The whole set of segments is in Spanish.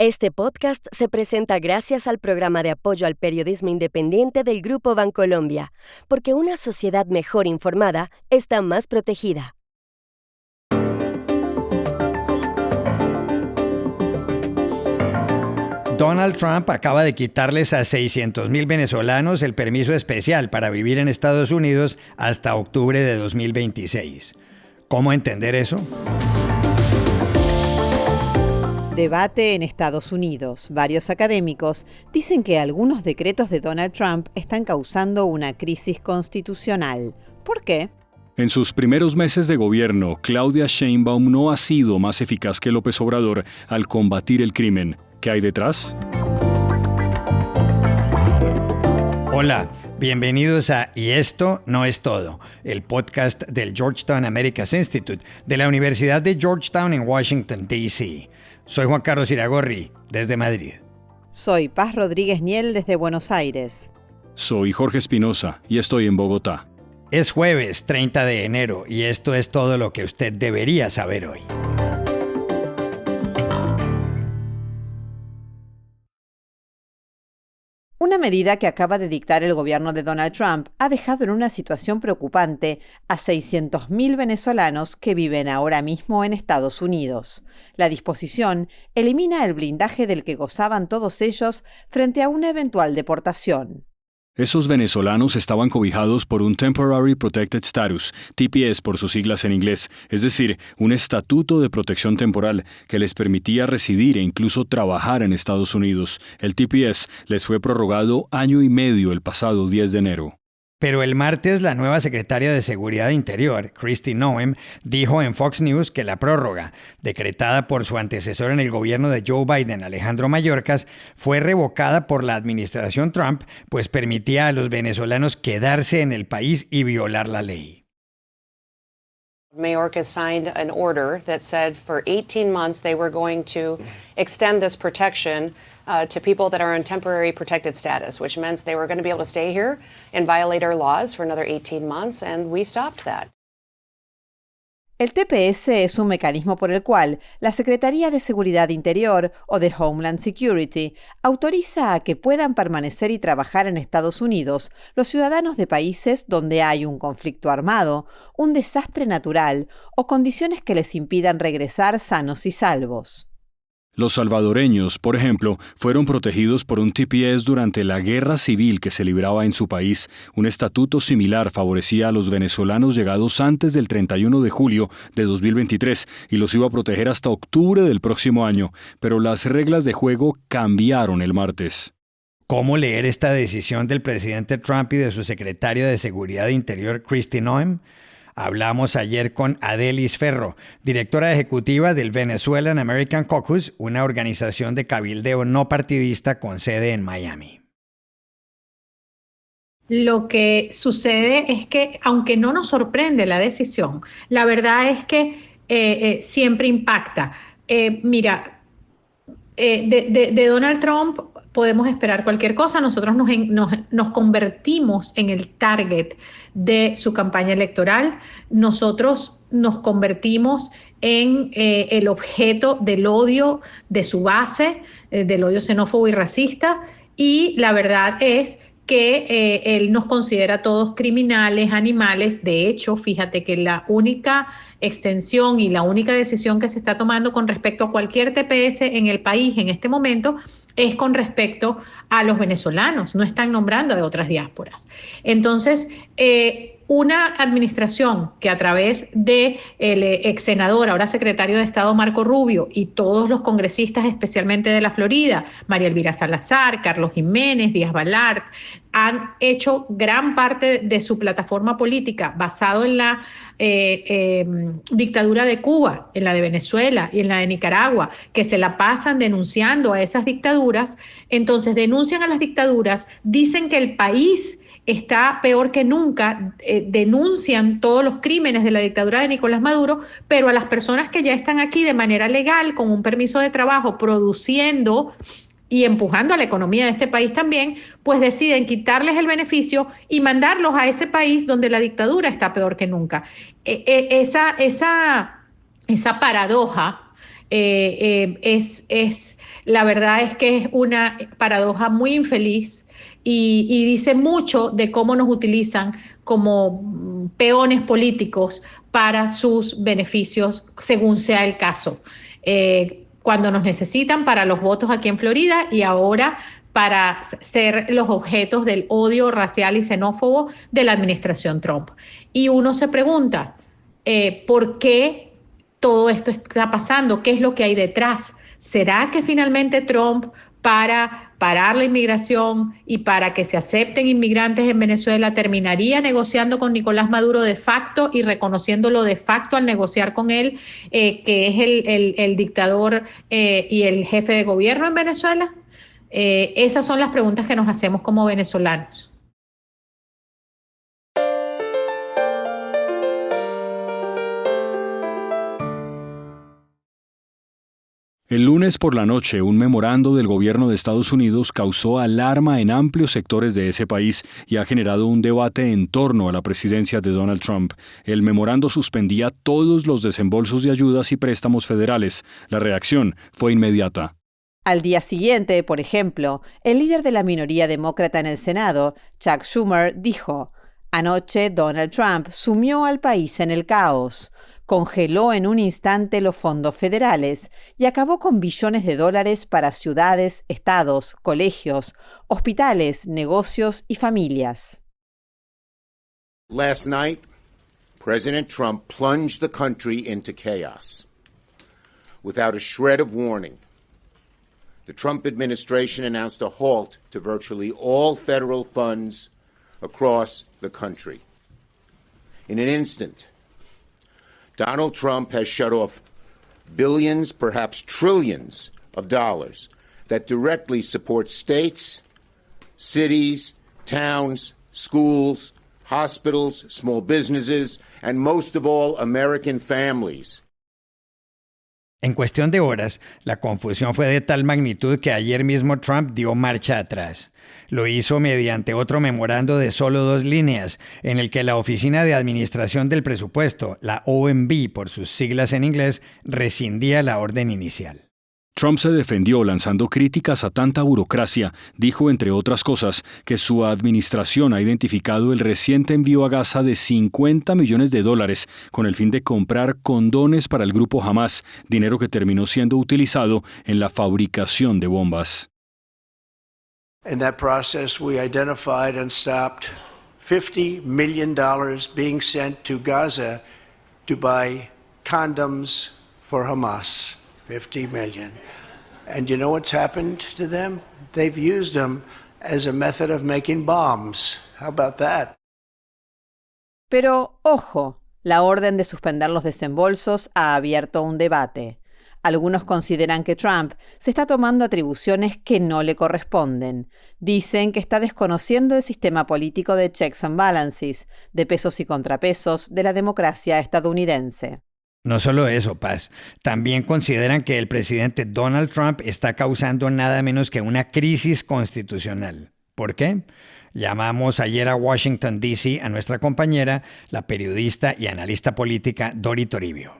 Este podcast se presenta gracias al programa de apoyo al periodismo independiente del Grupo Bancolombia, porque una sociedad mejor informada está más protegida. Donald Trump acaba de quitarles a 600,000 venezolanos el permiso especial para vivir en Estados Unidos hasta octubre de 2026. ¿Cómo entender eso? Debate en Estados Unidos. Varios académicos dicen que algunos decretos de Donald Trump están causando una crisis constitucional. ¿Por qué? En sus primeros meses de gobierno, Claudia Sheinbaum no ha sido más eficaz que López Obrador al combatir el crimen. ¿Qué hay detrás? Hola, bienvenidos a Y esto no es todo, el podcast del Georgetown Americas Institute de la Universidad de Georgetown en Washington, D.C. Soy Juan Carlos Iragorri, desde Madrid. Soy Paz Rodríguez Niel, desde Buenos Aires. Soy Jorge Espinosa y estoy en Bogotá. Es jueves 30 de enero y esto es todo lo que usted debería saber hoy. Una medida que acaba de dictar el gobierno de Donald Trump ha dejado en una situación preocupante a 600,000 venezolanos que viven ahora mismo en Estados Unidos. La disposición elimina el blindaje del que gozaban todos ellos frente a una eventual deportación. Esos venezolanos estaban cobijados por un Temporary Protected Status, TPS por sus siglas en inglés, es decir, un estatuto de protección temporal que les permitía residir e incluso trabajar en Estados Unidos. El TPS les fue prorrogado año y medio el pasado 10 de enero. Pero el martes la nueva secretaria de Seguridad Interior, Kristi Noem, dijo en Fox News que la prórroga, decretada por su antecesor en el gobierno de Joe Biden, Alejandro Mayorkas, fue revocada por la administración Trump, pues permitía a los venezolanos quedarse en el país y violar la ley. Mayorkas signed an order that said for 18 months they were going to extend this protection to people that are on temporary protected status, which meant they were going to be able to stay here and violate our laws for another 18 months, and we stopped that. El TPS es un mecanismo por el cual la Secretaría de Seguridad Interior o de Homeland Security autoriza a que puedan permanecer y trabajar en Estados Unidos los ciudadanos de países donde hay un conflicto armado, un desastre natural o condiciones que les impidan regresar sanos y salvos. Los salvadoreños, por ejemplo, fueron protegidos por un TPS durante la guerra civil que se libraba en su país. Un estatuto similar favorecía a los venezolanos llegados antes del 31 de julio de 2023 y los iba a proteger hasta octubre del próximo año. Pero las reglas de juego cambiaron el martes. ¿Cómo leer esta decisión del presidente Trump y de su secretaria de Seguridad Interior, Kristi Noem? Hablamos ayer con Adelis Ferro, directora ejecutiva del Venezuelan American Caucus, una organización de cabildeo no partidista con sede en Miami. Lo que sucede es que, aunque no nos sorprende la decisión, la verdad es que siempre impacta. De Donald Trump podemos esperar cualquier cosa. Nosotros nos convertimos en el target de su campaña electoral. Nosotros nos convertimos en el objeto del odio de su base, del odio xenófobo y racista. Y la verdad es que él nos considera a todos criminales, animales. De hecho, fíjate que la única extensión y la única decisión que se está tomando con respecto a cualquier TPS en el país en este momento es con respecto a los venezolanos, no están nombrando de otras diásporas. Entonces, una administración que a través del ex senador, ahora secretario de Estado Marco Rubio, y todos los congresistas, especialmente de la Florida, María Elvira Salazar, Carlos Jiménez, Díaz Balart, han hecho gran parte de su plataforma política basado en la dictadura de Cuba, en la de Venezuela y en la de Nicaragua, que se la pasan denunciando a esas dictaduras. Entonces denuncian a las dictaduras, dicen que el país está peor que nunca, denuncian todos los crímenes de la dictadura de Nicolás Maduro, pero a las personas que ya están aquí de manera legal, con un permiso de trabajo, produciendo y empujando a la economía de este país también, pues deciden quitarles el beneficio y mandarlos a ese país donde la dictadura está peor que nunca. Esa paradoja La verdad es que es una paradoja muy infeliz y dice mucho de cómo nos utilizan como peones políticos para sus beneficios, según sea el caso. Cuando nos necesitan para los votos aquí en Florida y ahora para ser los objetos del odio racial y xenófobo de la administración Trump. Y uno se pregunta, ¿por qué todo esto está pasando? ¿Qué es lo que hay detrás? ¿Será que finalmente Trump, para parar la inmigración y para que se acepten inmigrantes en Venezuela, terminaría negociando con Nicolás Maduro de facto y reconociéndolo de facto al negociar con él, que es el dictador y el jefe de gobierno en Venezuela? Esas son las preguntas que nos hacemos como venezolanos. El lunes por la noche, un memorando del gobierno de Estados Unidos causó alarma en amplios sectores de ese país y ha generado un debate en torno a la presidencia de Donald Trump. El memorando suspendía todos los desembolsos de ayudas y préstamos federales. La reacción fue inmediata. Al día siguiente, por ejemplo, el líder de la minoría demócrata en el Senado, Chuck Schumer, dijo: «Anoche Donald Trump sumió al país en el caos. Congeló en un instante los fondos federales y acabó con billones de dólares para ciudades, estados, colegios, hospitales, negocios y familias». Last night, President Trump plunged the country into chaos. Without a shred of warning, the Trump administration announced a halt to virtually all federal funds across the country. In an instant, Donald Trump has shut off billions, perhaps trillions of dollars that directly support states, cities, towns, schools, hospitals, small businesses, and most of all, American families. En cuestión de horas, la confusión fue de tal magnitud que ayer mismo Trump dio marcha atrás. Lo hizo mediante otro memorando de solo 2 líneas, en el que la Oficina de Administración del Presupuesto, la OMB por sus siglas en inglés, rescindía la orden inicial. Trump se defendió lanzando críticas a tanta burocracia. Dijo, entre otras cosas, que su administración ha identificado el reciente envío a Gaza de $50 millones con el fin de comprar condones para el grupo Hamas, dinero que terminó siendo utilizado en la fabricación de bombas. In that process, we identified and stopped $50 million being sent to Gaza to buy condoms for Hamas. 50 million. And you know what's happened to them? They've used them as a method of making bombs. How about that? Pero, ojo, la orden de suspender los desembolsos ha abierto un debate. Algunos consideran que Trump se está tomando atribuciones que no le corresponden. Dicen que está desconociendo el sistema político de checks and balances, de pesos y contrapesos de la democracia estadounidense. No solo eso, Paz. También consideran que el presidente Donald Trump está causando nada menos que una crisis constitucional. ¿Por qué? Llamamos ayer a Washington, D.C. a nuestra compañera, la periodista y analista política Dori Toribio.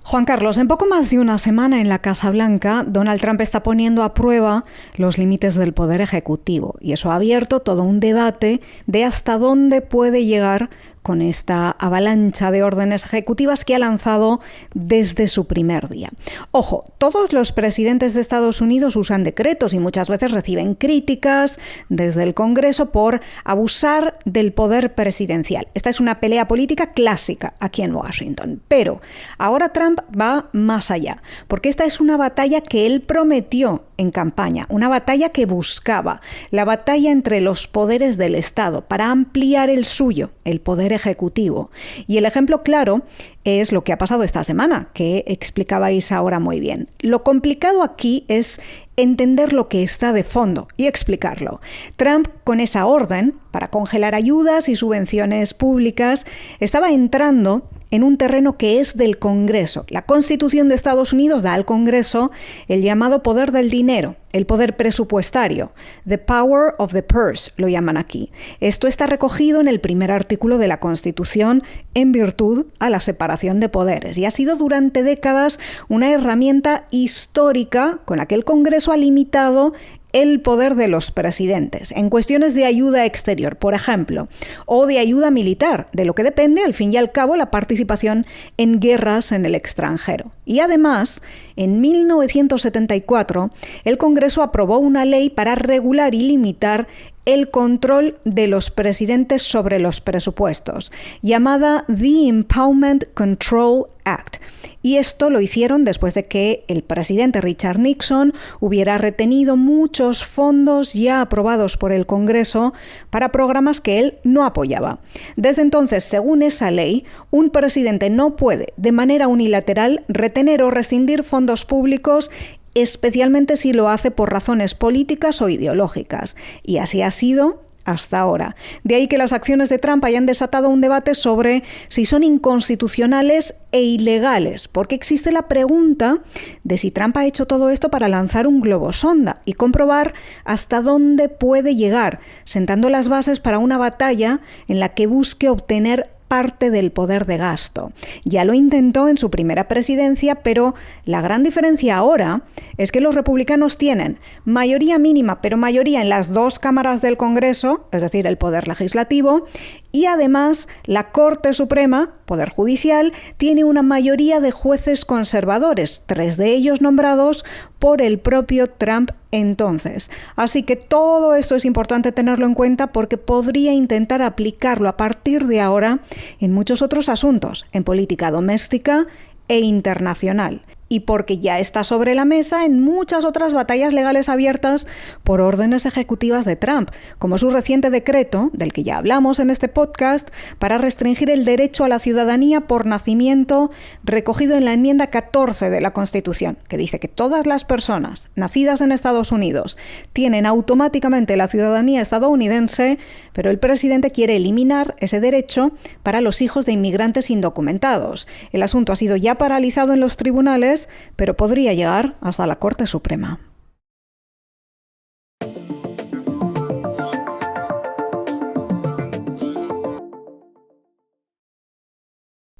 Juan Carlos, en poco más de una semana en la Casa Blanca, Donald Trump está poniendo a prueba los límites del poder ejecutivo y eso ha abierto todo un debate de hasta dónde puede llegar con esta avalancha de órdenes ejecutivas que ha lanzado desde su primer día. Ojo, todos los presidentes de Estados Unidos usan decretos y muchas veces reciben críticas desde el Congreso por abusar del poder presidencial. Esta es una pelea política clásica aquí en Washington. Pero ahora Trump va más allá, porque esta es una batalla que él prometió en campaña, una batalla que buscaba, la batalla entre los poderes del Estado para ampliar el suyo, el poder ejecutivo. Y el ejemplo claro es lo que ha pasado esta semana, que explicabais ahora muy bien. Lo complicado aquí es entender lo que está de fondo y explicarlo. Trump, con esa orden para congelar ayudas y subvenciones públicas, estaba entrando en un terreno que es del Congreso. La Constitución de Estados Unidos da al Congreso el llamado poder del dinero, el poder presupuestario. The power of the purse, lo llaman aquí. Esto está recogido en el primer artículo de la Constitución en virtud a la separación de poderes y ha sido durante décadas una herramienta histórica con la que el Congreso ha limitado el poder de los presidentes en cuestiones de ayuda exterior, por ejemplo, o de ayuda militar, de lo que depende, al fin y al cabo, la participación en guerras en el extranjero. Y además, en 1974, el Congreso aprobó una ley para regular y limitar el control de los presidentes sobre los presupuestos, llamada The Impoundment Control Act. Y esto lo hicieron después de que el presidente Richard Nixon hubiera retenido muchos fondos ya aprobados por el Congreso para programas que él no apoyaba. Desde entonces, según esa ley, un presidente no puede, de manera unilateral, retener o rescindir fondos públicos, especialmente si lo hace por razones políticas o ideológicas. Y así ha sido hasta ahora. De ahí que las acciones de Trump hayan desatado un debate sobre si son inconstitucionales e ilegales, porque existe la pregunta de si Trump ha hecho todo esto para lanzar un globo sonda y comprobar hasta dónde puede llegar, sentando las bases para una batalla en la que busque obtener parte del poder de gasto. Ya lo intentó en su primera presidencia, pero la gran diferencia ahora es que los republicanos tienen mayoría mínima, pero mayoría en las dos cámaras del Congreso, es decir, el poder legislativo, y además la Corte Suprema, Poder Judicial, tiene una mayoría de jueces conservadores, 3 de ellos nombrados por el propio Trump entonces. Así que todo esto es importante tenerlo en cuenta porque podría intentar aplicarlo a partir de ahora en muchos otros asuntos, en política doméstica e internacional. Y porque ya está sobre la mesa en muchas otras batallas legales abiertas por órdenes ejecutivas de Trump, como su reciente decreto, del que ya hablamos en este podcast, para restringir el derecho a la ciudadanía por nacimiento recogido en la enmienda 14 de la Constitución, que dice que todas las personas nacidas en Estados Unidos tienen automáticamente la ciudadanía estadounidense, pero el presidente quiere eliminar ese derecho para los hijos de inmigrantes indocumentados. El asunto ha sido ya paralizado en los tribunales, pero podría llegar hasta la Corte Suprema.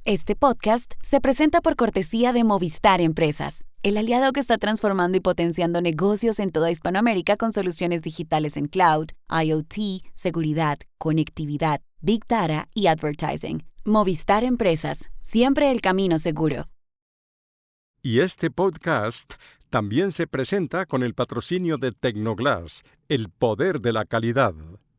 Este podcast se presenta por cortesía de Movistar Empresas, el aliado que está transformando y potenciando negocios en toda Hispanoamérica con soluciones digitales en cloud, IoT, seguridad, conectividad, Big Data y advertising. Movistar Empresas, siempre el camino seguro. Y este podcast también se presenta con el patrocinio de Tecnoglass, el poder de la calidad.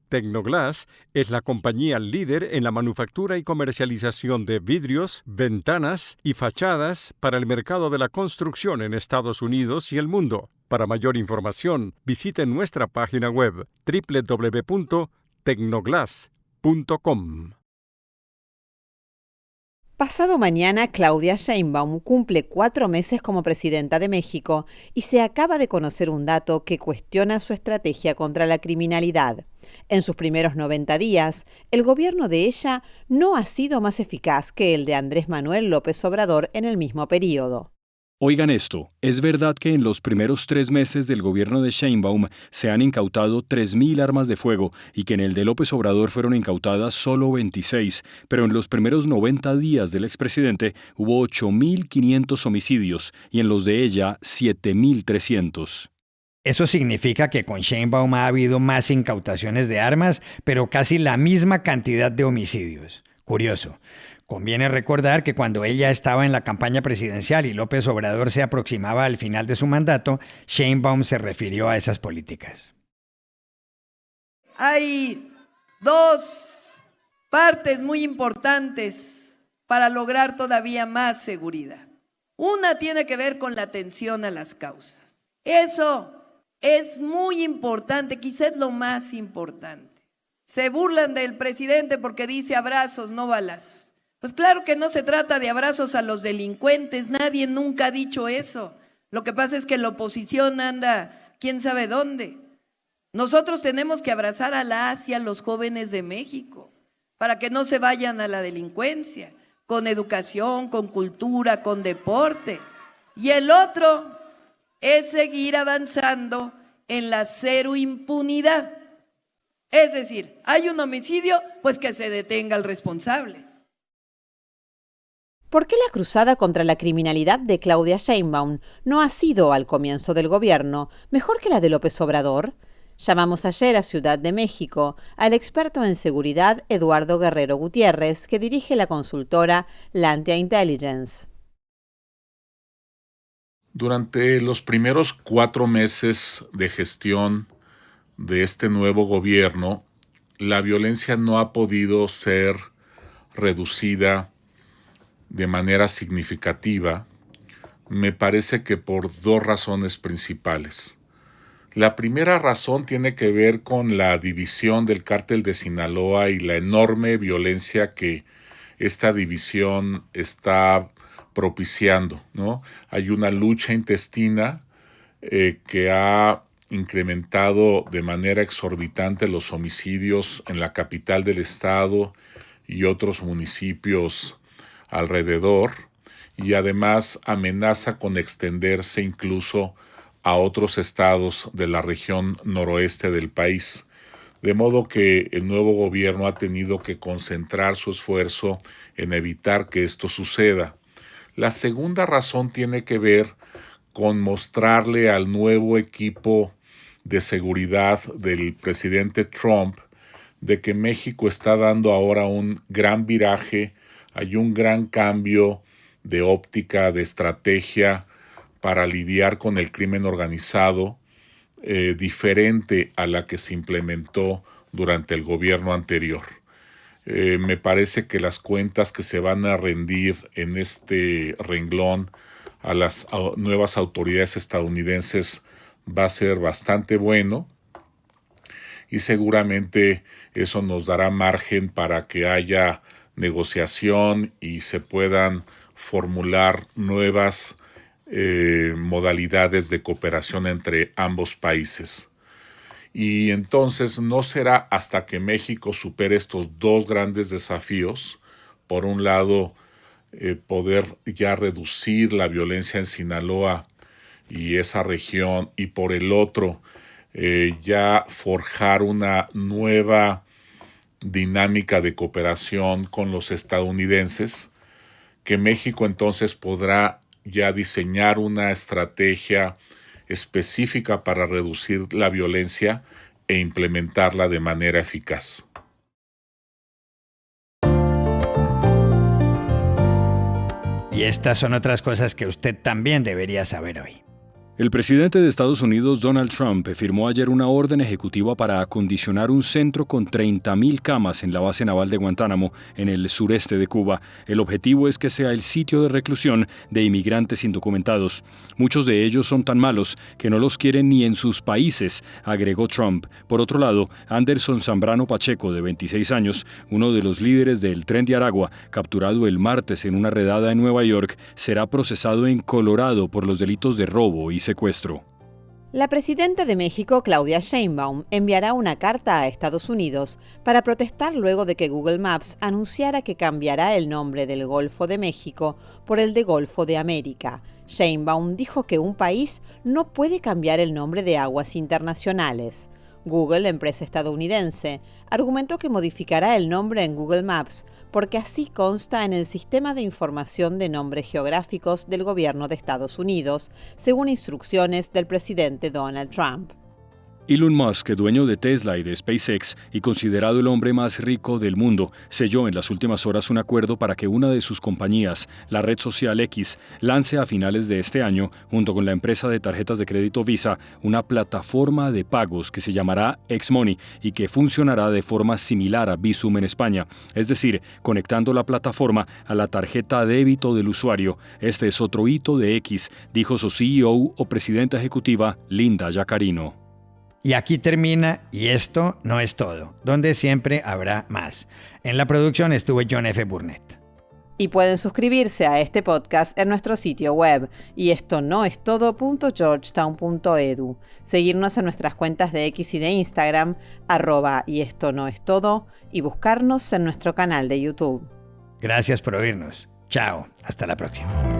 Tecnoglass es la compañía líder en la manufactura y comercialización de vidrios, ventanas y fachadas para el mercado de la construcción en Estados Unidos y el mundo. Para mayor información, visite nuestra página web www.tecnoglass.com. Pasado mañana, Claudia Sheinbaum cumple 4 meses como presidenta de México y se acaba de conocer un dato que cuestiona su estrategia contra la criminalidad. En sus primeros 90 días, el gobierno de ella no ha sido más eficaz que el de Andrés Manuel López Obrador en el mismo periodo. Oigan esto, ¿es verdad que en los primeros 3 meses del gobierno de Sheinbaum se han incautado 3.000 armas de fuego y que en el de López Obrador fueron incautadas solo 26, pero en los primeros 90 días del expresidente hubo 8.500 homicidios y en los de ella 7.300? Eso significa que con Sheinbaum ha habido más incautaciones de armas, pero casi la misma cantidad de homicidios. Curioso. Conviene recordar que cuando ella estaba en la campaña presidencial y López Obrador se aproximaba al final de su mandato, Sheinbaum se refirió a esas políticas. Hay 2 partes muy importantes para lograr todavía más seguridad. Una tiene que ver con la atención a las causas. Eso es muy importante, quizás lo más importante. Se burlan del presidente porque dice abrazos, no balazos. Pues claro que no se trata de abrazos a los delincuentes, nadie nunca ha dicho eso. Lo que pasa es que la oposición anda quién sabe dónde. Nosotros tenemos que abrazar a los jóvenes de México para que no se vayan a la delincuencia, con educación, con cultura, con deporte. Y el otro es seguir avanzando en la cero impunidad. Es decir, hay un homicidio, pues que se detenga al responsable. ¿Por qué la cruzada contra la criminalidad de Claudia Sheinbaum no ha sido, al comienzo del gobierno, mejor que la de López Obrador? Llamamos ayer a Ciudad de México al experto en seguridad Eduardo Guerrero Gutiérrez, que dirige la consultora Lantia Intelligence. Durante los primeros 4 meses de gestión de este nuevo gobierno, la violencia no ha podido ser reducida de manera significativa, me parece que por 2 razones principales. La primera razón tiene que ver con la división del cártel de Sinaloa y la enorme violencia que esta división está propiciando, ¿no? Hay una lucha intestina que ha incrementado de manera exorbitante los homicidios en la capital del estado y otros municipios alrededor, y además amenaza con extenderse incluso a otros estados de la región noroeste del país. De modo que el nuevo gobierno ha tenido que concentrar su esfuerzo en evitar que esto suceda. La segunda razón tiene que ver con mostrarle al nuevo equipo de seguridad del presidente Trump de que México está dando ahora un gran viraje. Hay un gran cambio de óptica, de estrategia para lidiar con el crimen organizado, diferente a la que se implementó durante el gobierno anterior. Me parece que las cuentas que se van a rendir en este renglón a las nuevas autoridades estadounidenses va a ser bastante bueno, y seguramente eso nos dará margen para que haya negociación y se puedan formular nuevas modalidades de cooperación entre ambos países. Y entonces no será hasta que México supere estos 2 grandes desafíos, por un lado poder ya reducir la violencia en Sinaloa y esa región, y por el otro ya forjar una nueva dinámica de cooperación con los estadounidenses, que México entonces podrá ya diseñar una estrategia específica para reducir la violencia e implementarla de manera eficaz. Y estas son otras cosas que usted también debería saber hoy. El presidente de Estados Unidos, Donald Trump, firmó ayer una orden ejecutiva para acondicionar un centro con 30.000 camas en la base naval de Guantánamo, en el sureste de Cuba. El objetivo es que sea el sitio de reclusión de inmigrantes indocumentados. Muchos de ellos son tan malos que no los quieren ni en sus países, agregó Trump. Por otro lado, Anderson Zambrano Pacheco, de 26 años, uno de los líderes del Tren de Aragua, capturado el martes en una redada en Nueva York, será procesado en Colorado por los delitos de robo y secuestro. La presidenta de México, Claudia Sheinbaum, enviará una carta a Estados Unidos para protestar luego de que Google Maps anunciara que cambiará el nombre del Golfo de México por el de Golfo de América. Sheinbaum dijo que un país no puede cambiar el nombre de aguas internacionales. Google, empresa estadounidense, argumentó que modificará el nombre en Google Maps porque así consta en el Sistema de Información de Nombres Geográficos del Gobierno de Estados Unidos, según instrucciones del presidente Donald Trump. Elon Musk, dueño de Tesla y de SpaceX y considerado el hombre más rico del mundo, selló en las últimas horas un acuerdo para que una de sus compañías, la red social X, lance a finales de este año, junto con la empresa de tarjetas de crédito Visa, una plataforma de pagos que se llamará Xmoney y que funcionará de forma similar a Bizum en España, es decir, conectando la plataforma a la tarjeta débito del usuario. Este es otro hito de X, dijo su CEO o presidenta ejecutiva, Linda Yaccarino. Y aquí termina Y esto no es todo, donde siempre habrá más. En la producción estuvo John F. Burnett. Y pueden suscribirse a este podcast en nuestro sitio web, y esto no es todo.georgetown.edu. Seguirnos en nuestras cuentas de X y de Instagram, @y esto no es todo, y buscarnos en nuestro canal de YouTube. Gracias por oírnos. Chao, hasta la próxima.